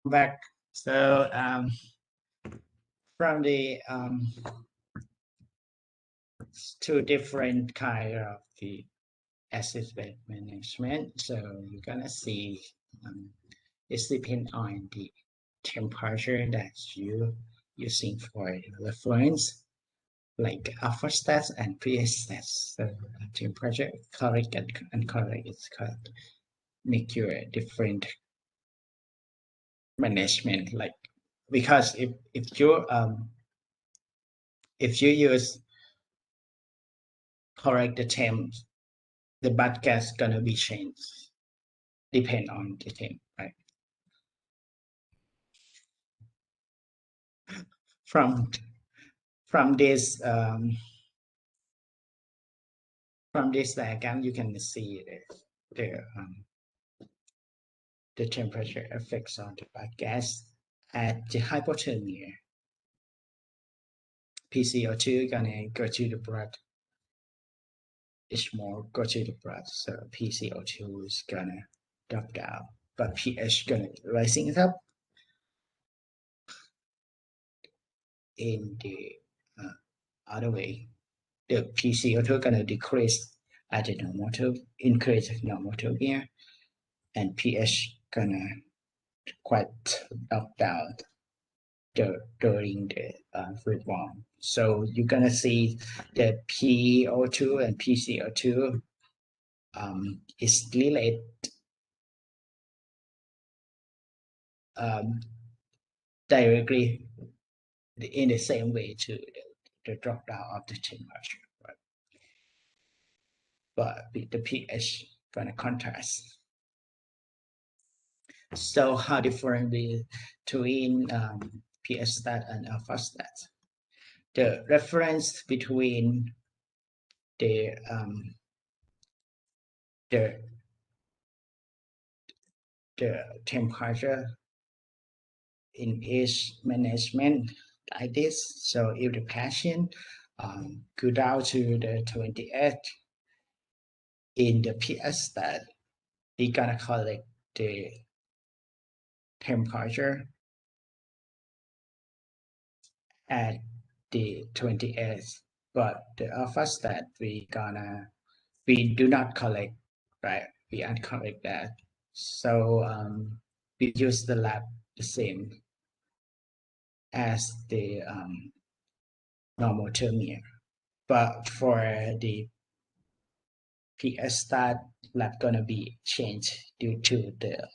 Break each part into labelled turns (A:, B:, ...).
A: back. So from the two different kind of the asset management. So you're gonna see it depends on the temperature that you using for reference, like alpha stats and pH stats. So temperature correct and incorrect is correct. Make you a different management, like because if you use correct the temp, the bad gas gonna be changed depend on the temp, right? From from this diagram, you can see the temperature effects on the bad gas at the hypothermia. PCO2 gonna go to the blood. It's more go to the blood, so PCO2 is gonna drop down, but pH gonna rising it up in the other way. The PCO2 gonna decrease at the normative, increase normative, and pH gonna quite drop down during the rebound. So you're gonna see the PO2 and PCO2 is related directly in the same way to the drop down of the temperature, right? But the pH gonna contrast. So how different between pH stat and alpha stat? The reference between the temperature in each management like this. So if the patient go down to the 28 in the pH stat, we gonna collect the temperature at the 28, but the alpha stat we do not collect, right? We uncollect that. So we use the lab the same as the normal thermia, but for the pH stat lab gonna be changed due to the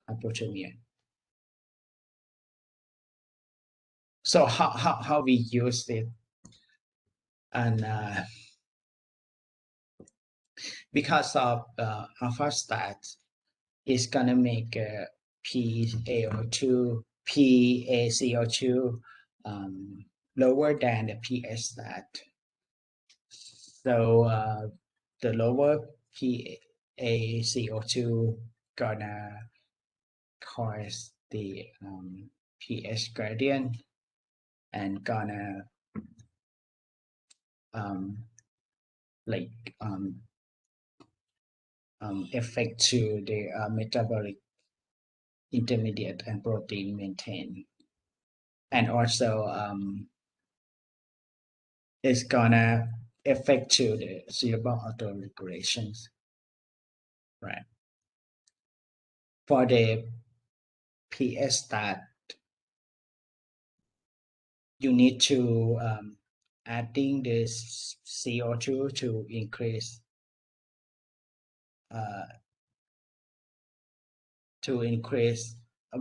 A: hypothermia. So how we use it, and because of alpha stat is gonna make PaCO2 lower than the pH stat. So the lower PaCO2 gonna cause the pH gradient and gonna like affect to the metabolic intermediate and protein maintain, and also it's gonna affect to the cerebral autoregulations, right? For the pH stat, you need to adding this CO2 to increase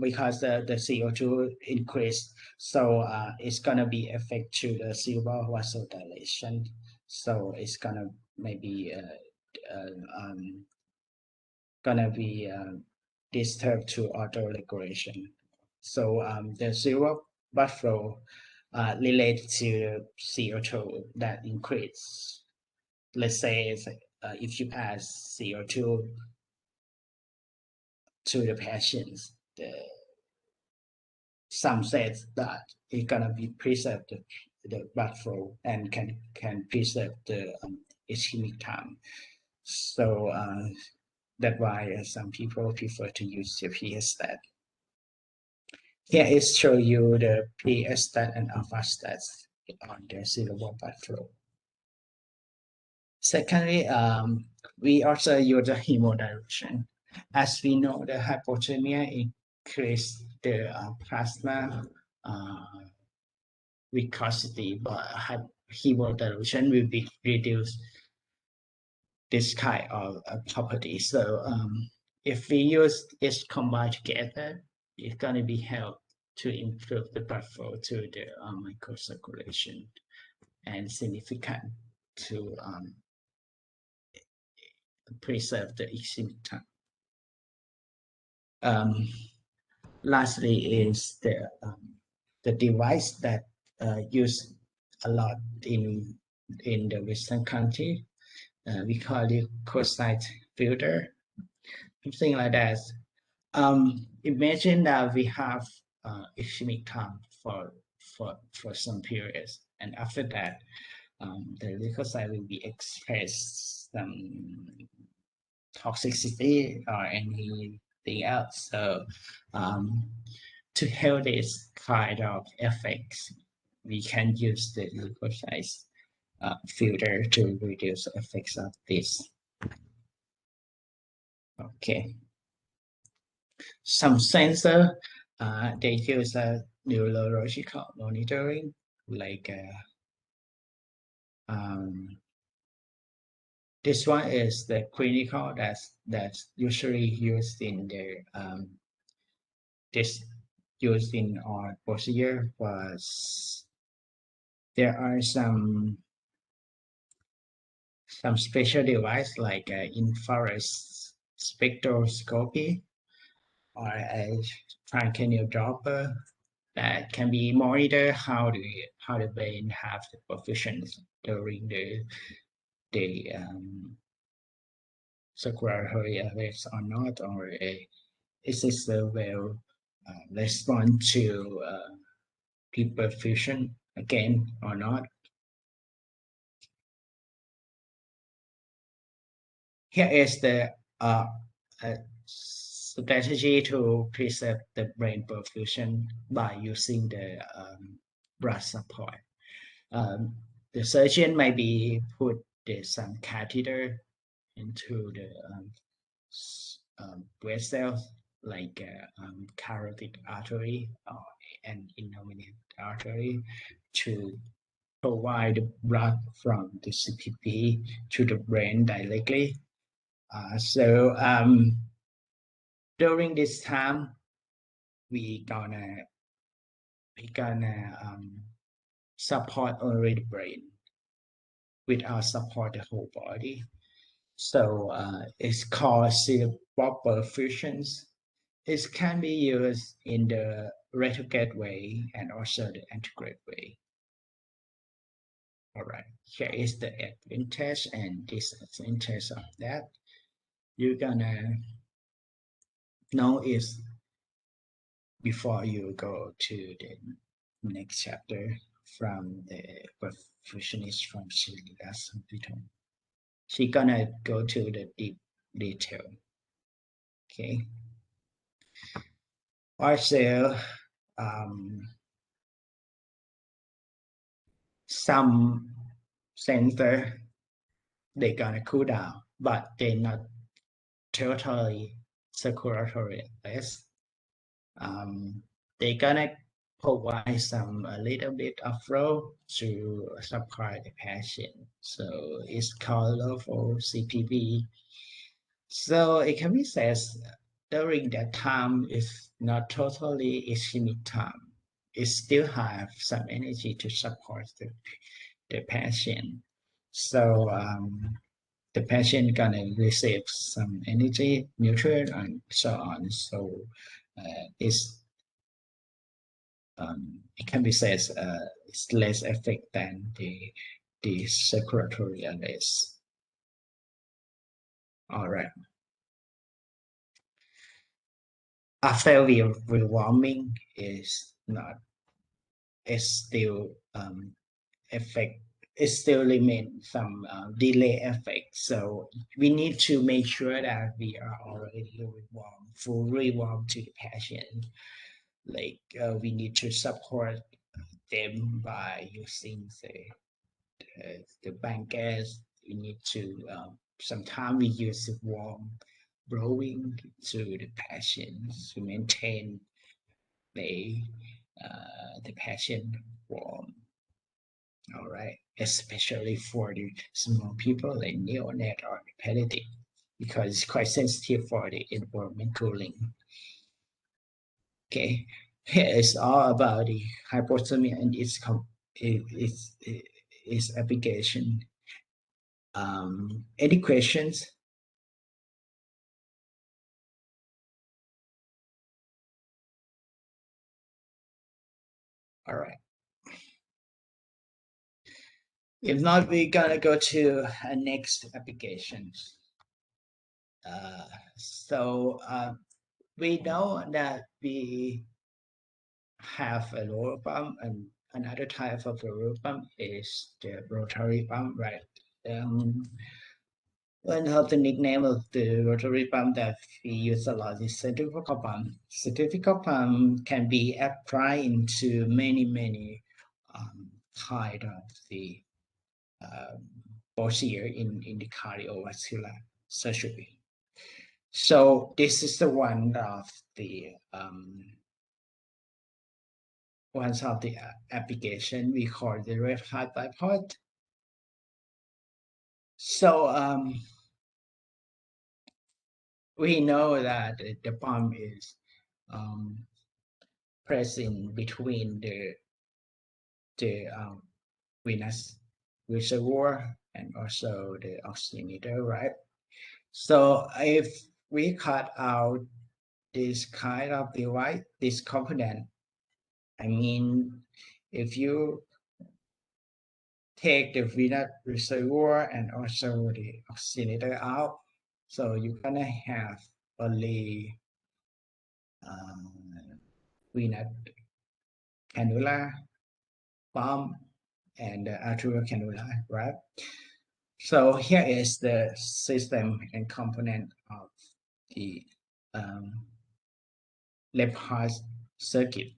A: because the CO2 increase, so it's gonna be affect to the cerebral vasodilation, so it's gonna maybe gonna be disturbed to autoregulation. So the cerebral blood flow related to CO2 that increase. Let's say if you add CO2 to the patients, some says that it's gonna be preserve the blood flow and can preserve the ischemic time. So that's why some people prefer to use the pH stat. Here is show you the pre-stat and alpha stats on the syllable blood flow. Secondly, we also use the hemodilution. As we know, the hypothermia increase the plasma viscosity, but hemodilution will be reduce this kind of property. So if we use this combined together, it's going to be help to improve the blood flow to the microcirculation and significant to preserve the ischemic time. Lastly is the device that used a lot in the Western country. We call it cosine filter, something like that. Imagine that we have ischemic time for some periods, and after that, the leukocyte will be expressed some toxicity or anything else. So to help this kind of effects, we can use the leukocyte filter to reduce the effects of this. Okay. Some sensor, they use a neurological monitoring, like this one is the clinical that's usually used in the this used in our procedure, was there are some special device like infrared spectroscopy or a transcranial dropper that can be monitor how the brain have the perfusion during the circulatory arrest or not, or is this will respond to deep perfusion again or not. Here is the strategy to preserve the brain perfusion by using the blood support. The surgeon might be put some catheter into the blood cells like carotid artery or an innominate artery to provide blood from the CPB to the brain directly. So during this time, we gonna support only the brain without support the whole body. So it's called cerebral perfusions. It can be used in the retrograde way and also the antegrade way. All right, here is the advantage and disadvantage of that. You're gonna know is before you go to the next chapter from the perfusionist from Shilida's hospital. She's gonna go to the deep detail. Okay. Also, some sensor they gonna cool down, but they're not totally circulatory arrest. They're gonna provide some a little bit of flow to support the patient. So it's called local CPB. So it can be said during that time is not totally ischemic time. It still have some energy to support the patient. So the patient gonna receive some energy, nutrient, and so on. So it can be said it's less effect than the circulatory arrest. All right. After rewarming is not, it's still effect. It still remain some delay effect. So we need to make sure that we are already warm, fully warm to the patient. like we need to support them by using the blankets. We need to sometimes we use warm blowing to the patients to maintain the the patient warm. All right, especially for the small people like neonate or epileptic, because it's quite sensitive for the environment cooling. Okay, here is all about the hypothermia and its application. Any questions? All right. If not, we're gonna go to next applications. Uh, so we know that we have a roller pump, and another type of a roller pump is the rotary pump, right? Um, One of the nickname of the rotary pump that we use a lot is centrifugal pump. Centrifugal pump can be applied into many kind of the um, procedure in the cardiovascular surgery. So this is the one of the application we call the red heart bypass. So we know that the pump is um, pressing between the venous reservoir and also the oximeter, right? So if we cut out this kind of device, this component, I mean, if you take the venous reservoir and also the oximeter out, so you're gonna have only venous cannula, pump, and the arterial cannula, right? So here is the system and component of the um, left heart circuit.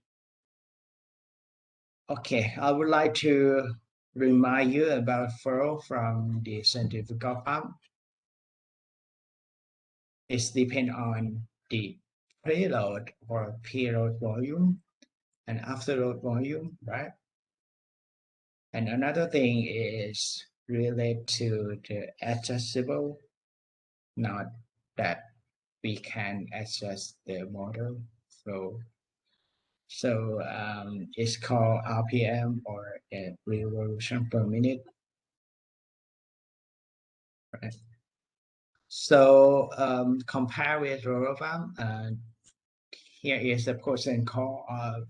A: Okay, I would like to remind you about flow from the centrifugal pump. It depends on the preload or preload volume and afterload volume, right? And another thing is related to the adjustable, not that we can adjust the motor flow. So it's called RPM or revolution per minute. Right? So compare with roller pump, here is the pros and cons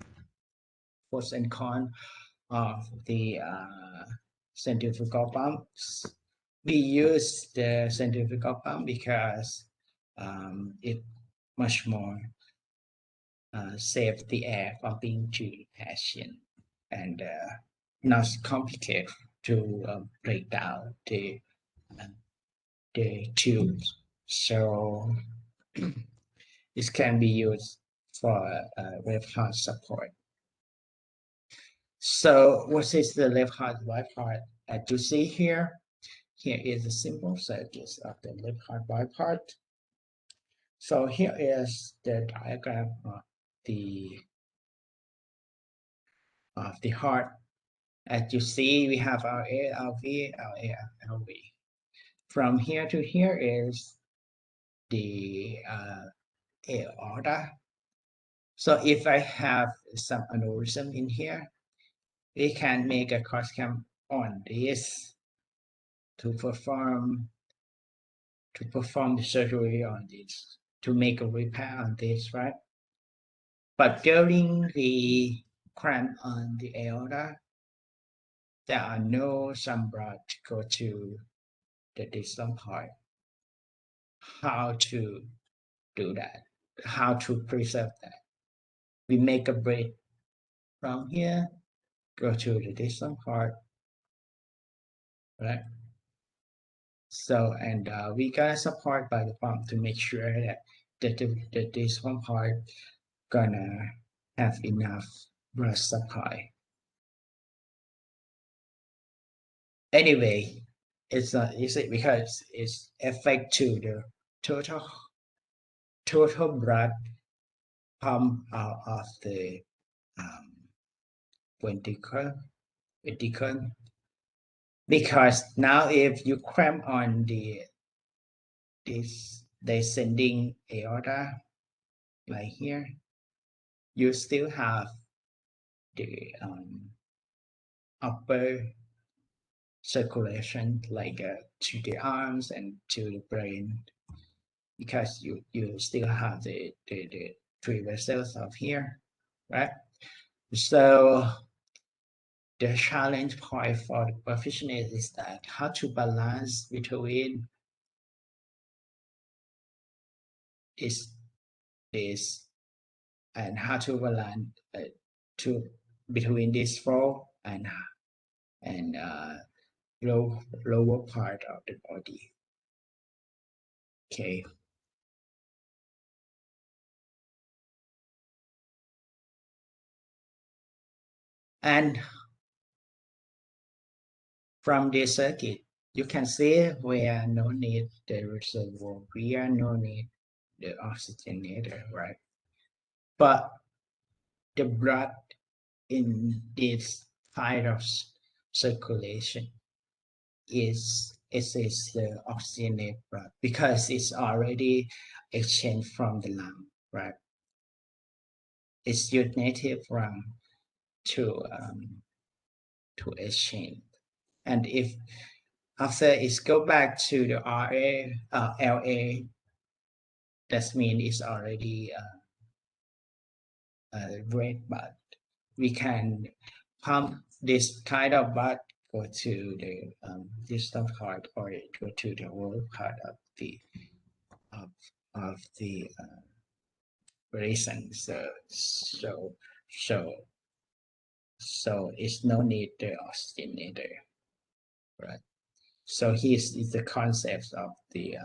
A: of the centrifugal pumps. We use the centrifugal pump because it much more save the air pumping to the patient and not complicated to break down uh, the tubes. So it can be used for left heart support. So what is the left heart, right heart? As you see here, here is a simple circuit of the left heart, right heart. So here is the diagram of the heart. As you see, we have our A, our V, our A, our V. From here to here is the aorta. So if I have some aneurysm in here, we can make a cross clamp on this to perform the surgery on this, to make a repair on this, right? But during the cramp on the aorta, there are no some blood to go to the distal part. How to do that? How to preserve that? We make a bridge from here, go to the distal part, right? So, and we got support by the pump to make sure that this one part gonna have enough blood supply. Anyway, it's not easy because it's affect to the total blood pump out of the um, ventricle because now if you cramp on this descending aorta like here, you still have the upper circulation like to the arms and to the brain because you still have the three vessels of here, right? So the challenge point for the perfectionist is that how to balance between this and how to balance to between this flow and lower part of the body. Okay. And from this circuit, you can see where no need the reservoir, where no need the oxygenator, right? But the blood in this kind of circulation is the oxygenated blood because it's already exchanged from the lung, right? It's your native lung to exchange, and if after it's go back to the LA, that means it's already red blood. We can pump this kind of blood go to the distal part or go to the whole part of of, of the reason. So so it's no need the oxygenator, right? So here's is the concept of the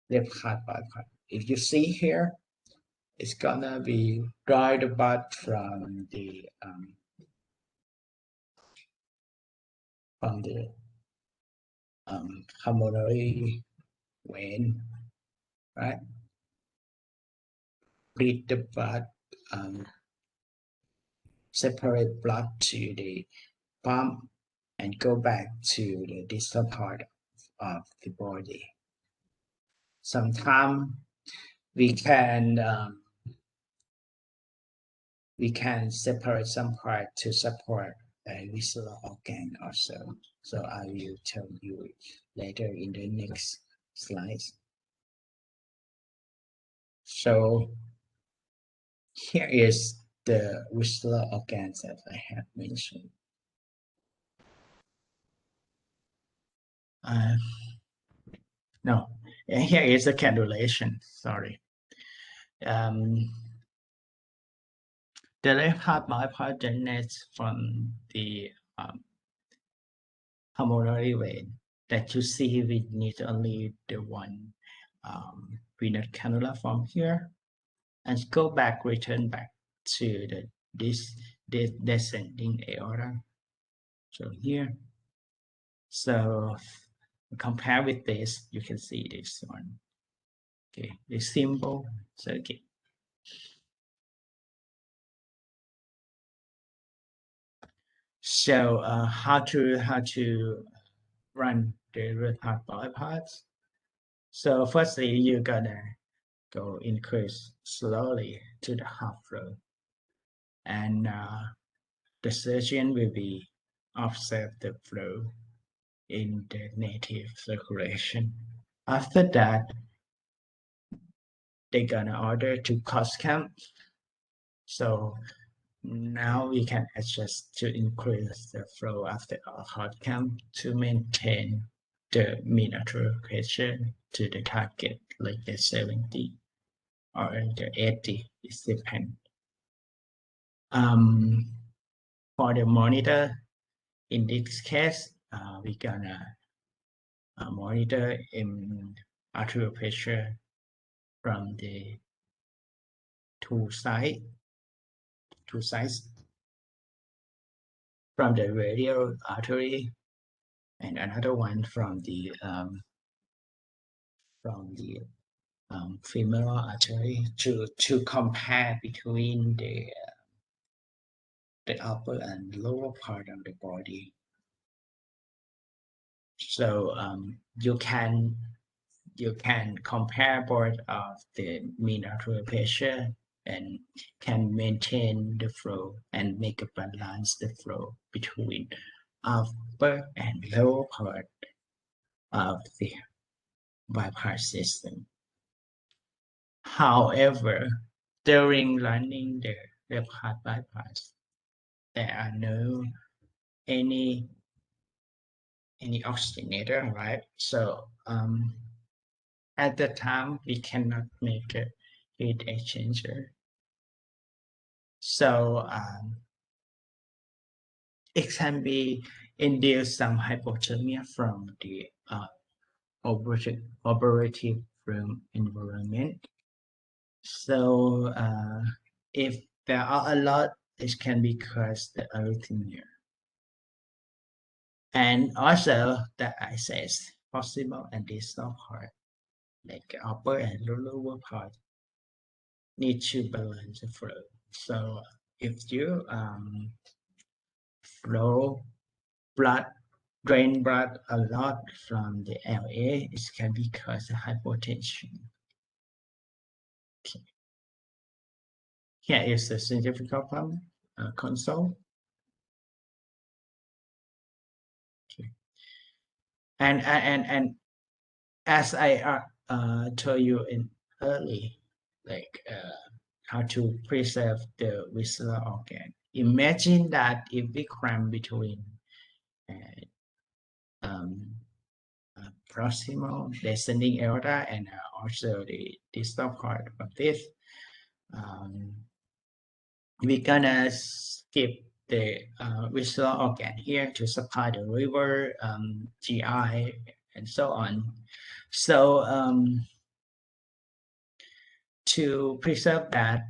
A: left heart bypass. If you see here, it's gonna be dry the blood from the pulmonary vein, right? Bleed the blood, um, separate blood to the pump, and go back to the distal part of the body. Sometimes we can separate some part to support a visceral organ also. So I will tell you later in the next slides. So here is the visceral organs that I have mentioned. No, here is the cannulation. Sorry. The left heart bypass generates from the pulmonary vein that you see. We need only the one venous cannula from here, and go back, return back to this descending aorta. So here, so compare with this, you can see this one. Okay, the simple circuit. So how to run the left heart bypass? So firstly, you're gonna go increase slowly to the half flow, and the surgeon will be offset the flow in the native circulation. After that, they're gonna order to cost cam. So now we can adjust to increase the flow after a hard cam to maintain the mean arterial pressure to the target, like the 70 or the 80, it depends. For the monitor, in this case, we're gonna monitor in arterial pressure from the two sides from the radial artery, and another one from the femoral artery to compare between the upper and lower part of the body. So you can compare both of the mean arterial pressure and can maintain the flow and make a balance the flow between upper and lower part of the bypass system. However, during running the left heart bypass, there are no any oxygenator, right? So at the time we cannot make a heat exchanger. So it can be induce some hypothermia from the operative room environment. So if there are a lot, it can be caused the arrhythmia. And also that I says possible and distal part, like upper and lower part, need to balance the flow. So if you flow blood, drain blood a lot from the LA, it can be caused hypotension. Okay. Here is the centrifugal pump console. Okay. And as I told you in early, like how to preserve the visceral organ. Imagine that if we cram between proximal descending aorta and also the distal part of this, we're gonna skip the visceral organ here to supply the liver, GI, and so on. So to preserve that,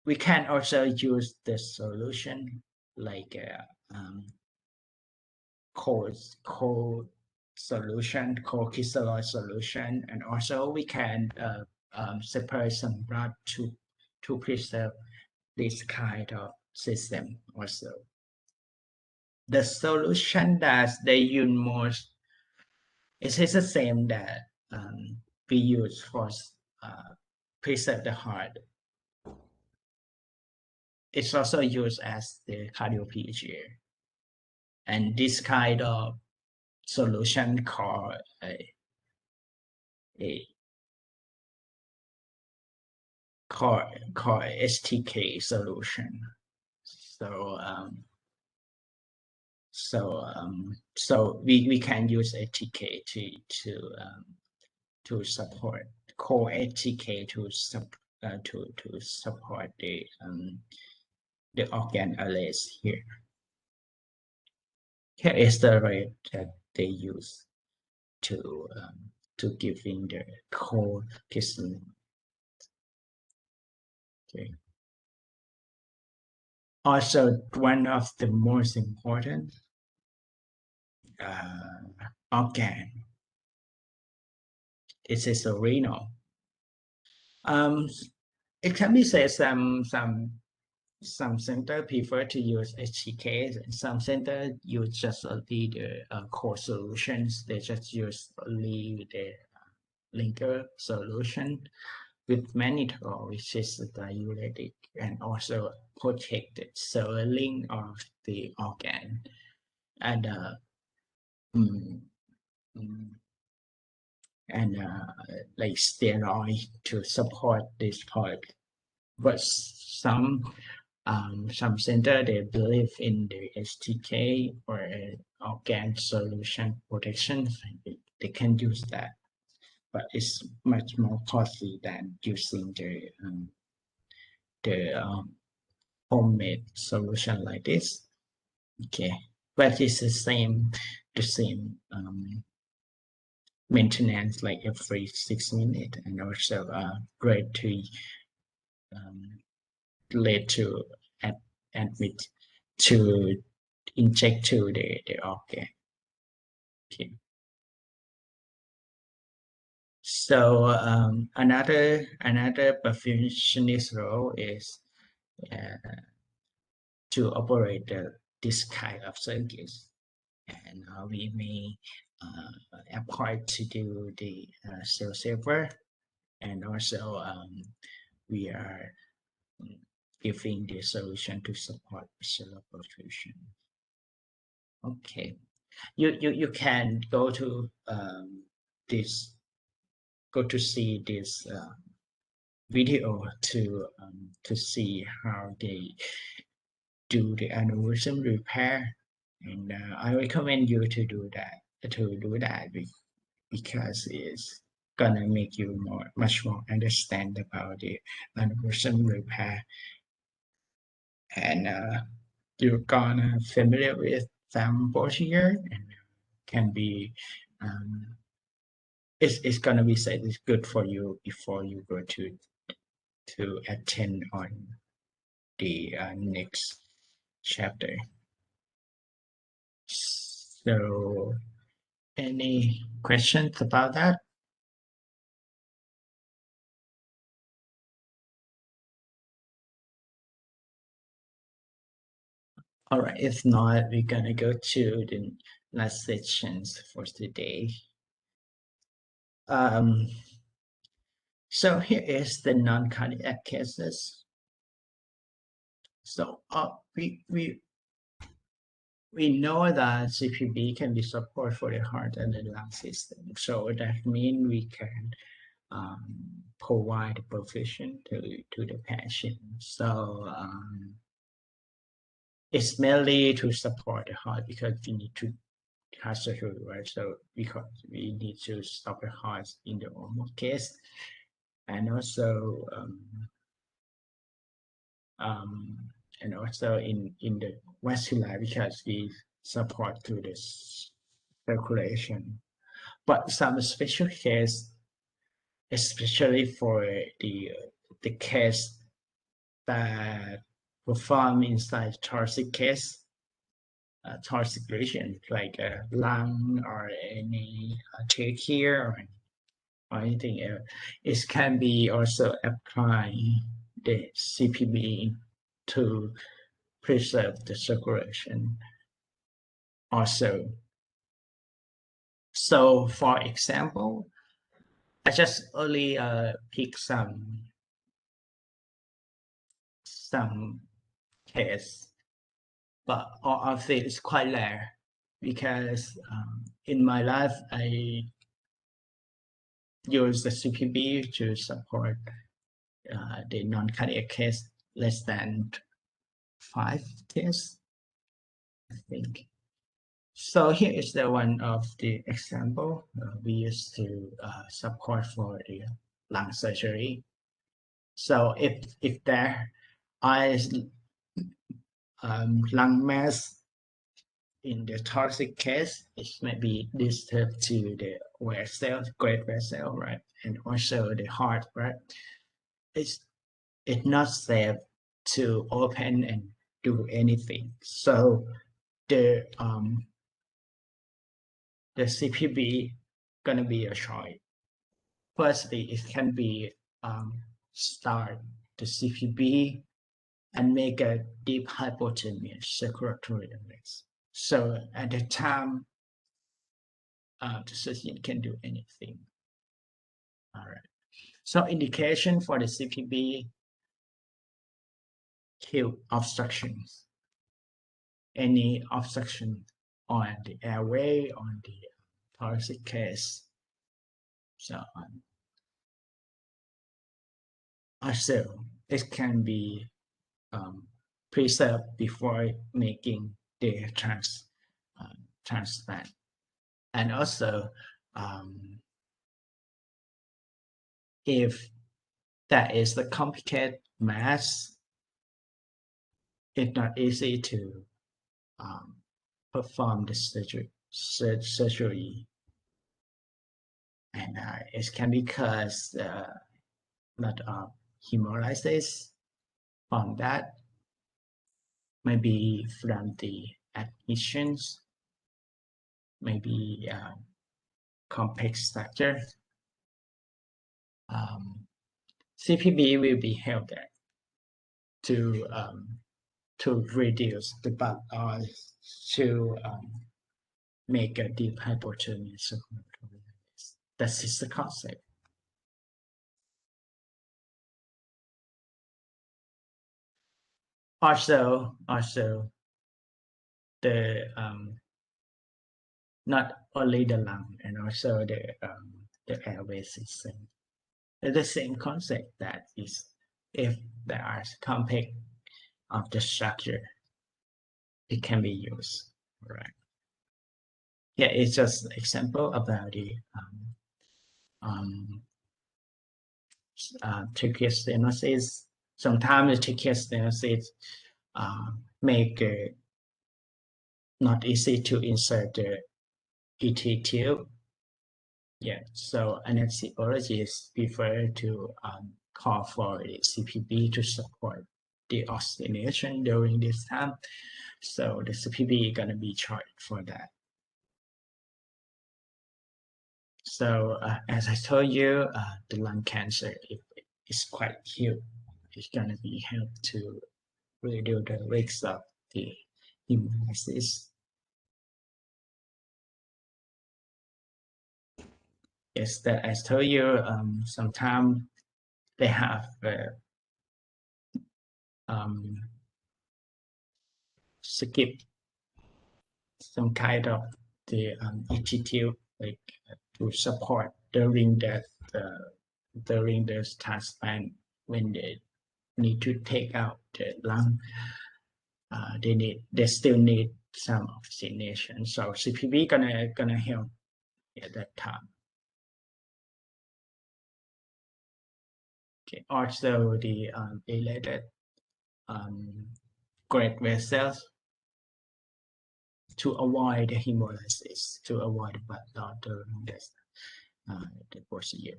A: we can also use the solution like cold solution, cold crystalloid solution, and also we can separate some blood to preserve this kind of system also. The solution that they use most is the same that we use for preserve the heart. It's also used as the cardio PGA. And this kind of solution called STK solution. So we can use STK to support core STK to support the organ arrays here. Here is the rate that they use to give in the core crystalline. Okay. Also, one of the most important organ is a renal. It can be said some center prefer to use HTK, and some center use just only the core solutions. They just use only the linker solution with mannitol, which is a diuretic and also protect the swelling of the organ, and like steroid to support this part. But some center they believe in the STK or organ solution protection. They can use that, but it's much more costly than using the homemade solution like this. Okay, but it's the same maintenance, like every 6 minutes, and also great led to admit to inject to the organ. Okay. So another perfusionist role is uh, to operate this kind of circuits, and we may apply to do the cell saver, and also we are giving the solution to support cellular perfusion. Okay, you can go to this go to see this video to see how they do the aneurysm repair, and I recommend you to do that because it's gonna make you much more understand about the aneurysm repair, and you're gonna familiar with some procedure and can be it's gonna be said it's good for you before you go to attend on the next chapter. So, any questions about that? All right, if not, we're gonna go to the last sections for today. Um, so here is the non-cardiac cases. So we know that CPB can be support for the heart and the lung system. So that means we can provide perfusion to the patient. So it's mainly to support the heart because we need to heart surgery, right? So because we need to stop the heart in the normal case, and also um, in the vascular because we support to this circulation. But some special case, especially for the case that perform inside thoracic case, thoracic region like a lung or any trachea or anything else, it can be also apply the CPB to preserve the circulation also. So for example, I just only pick some case, but all of it is quite rare because in my life I use the CPB to support the non-cardiac case less than 5 cases, I think. So here is the one of the example we used to support for the lung surgery. So if there is lung mass in the thoracic case, it may be disturbed to the vessel, great vessel, right, and also the heart, right. It's not safe to open and do anything. So the the CPB gonna be a choice. Firstly, it can be start the CPB and make a deep hypothermia circulatory arrest. So at the time, the surgeon can do anything. All right. So indication for the CPB, kill obstructions. Any obstruction on the airway, on the thoracic case. So also it can be preserved before making the transplant. And also, if that is the complicated mass, it's not easy to perform the surgery. And it can be caused a lot of hemolysis from that, maybe from the adhesions, maybe complex structure. CPB will be held to reduce the blood or to make a deep hypothermia. That is the concept. Also, the not only the lung and also the airway system. It's the same concept that is if there are complex of the structure, it can be used. Right. Yeah, it's just an example about the tracheal stenosis. Sometimes the tracheal stenosis make not easy to insert the ET tube. Yeah, so anesthesiologists prefer to call for the CPB to support the oxygenation during this time. So the CPB is going to be charged for that. So as I told you, the lung cancer is quite huge. It's going to be helped to reduce the risk of the hemolysis. Yes, that I told you, sometimes they have skip some kind of the attitude like to support during that during this transplant when they need to take out the lung. They still need some oxygenation. So CPB gonna help at that time. Okay. Also the related great vessels to avoid the hemolysis, to avoid blood loss during this the procedure.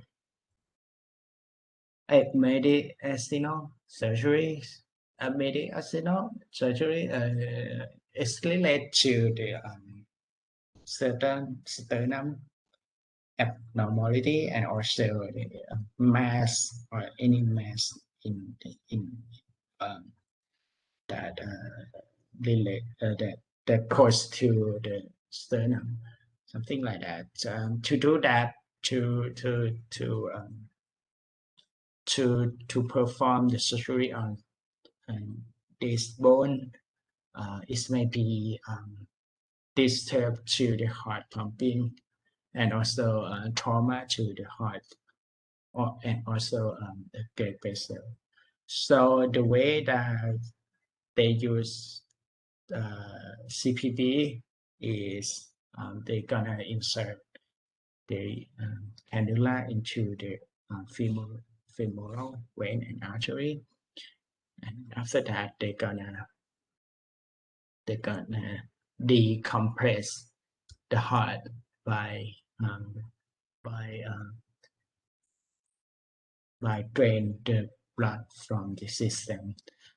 A: Medicinal surgery, medicinal surgery is related to the certain sternum abnormality and also the mass or any mass in that relate that goes to the sternum, something like that. To do that, to perform the surgery on this bone, it may be disturbed to the heart pumping and also trauma to the heart and also the blood vessel. So the way that they use CPB is they're gonna insert the cannula into the femoral vein and artery, and after that they're gonna decompress the heart by drain the blood from the system.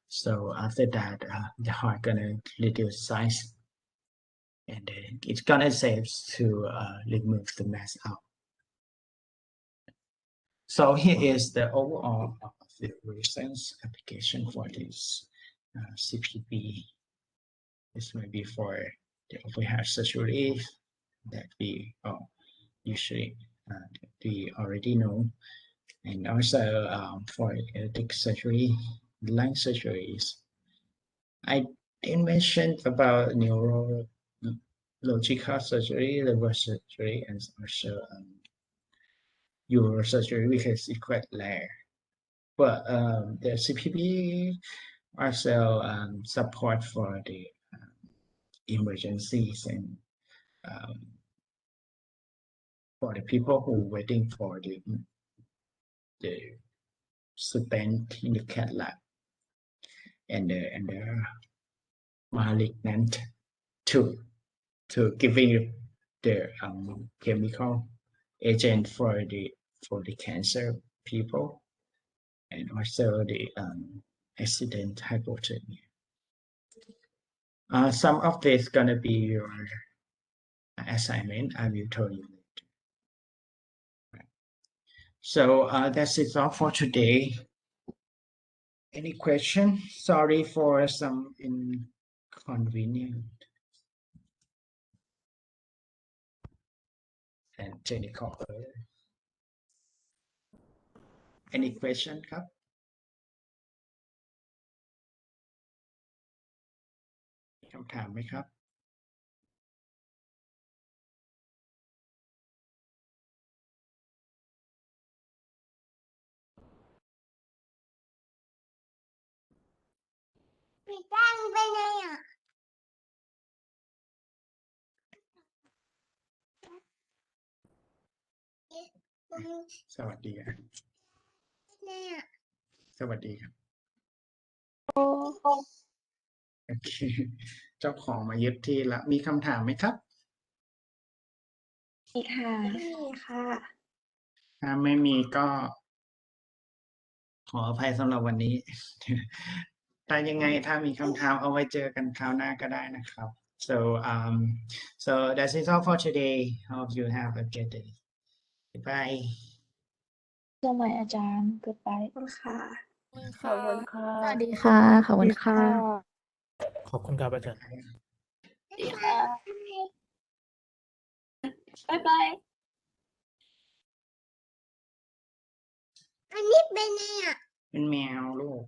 A: So after that, the heart gonna reduce size, and it's gonna save to remove the mass out. So here is the overall of the recent application for this CPB. This may be for the open heart surgery that we usually we already know, and also for aortic surgery, lung surgeries. I didn't mention about neurological surgery, liver surgery, and also neurosurgery because it's quite rare. But the CPB also support for the emergencies and for the people who are waiting for the stent in the cath lab and the malignant to giving the chemical agent for the cancer people, and also the accident hypothermia. Some of this gonna be your assignment. I will tell you later. So that's it all for today. Any question? Sorry for some inconvenience and technical error. Any question ครับมีคำถามไหมครับ
B: พี่ตั้งไปไหนอ่ะ
A: สวัสดีครับ
B: ไหนอ่ะ
A: สวัสดีครับ
B: โอ้
A: โอเค เจ้าของมายึดที่ละมีคำถามไหมครับ
B: นี่ค่ะนี่ค่ะ
A: ถ้าไม่มีก็ขออภัยสำหรับวันนี้ ถ้ายังไงถ้ามีคำถามเอาไว้เจอกันคราวหน้าก็ได้นะครับ so so that's it all for today hope you have a good day goodbye
C: สมัยอาจารย์เกิดไป
B: ขอบคุณค่ะ
C: ขอบคุณค่ะ
D: สวัสดีค่ะ ขอบคุณค่ะ
E: ขอบคุณครับอาจารย์
C: สวัสดีค่ะ บ๊ายบาย
B: อันนี้เป็นไงอ่ะ
A: เป็นแมวลูก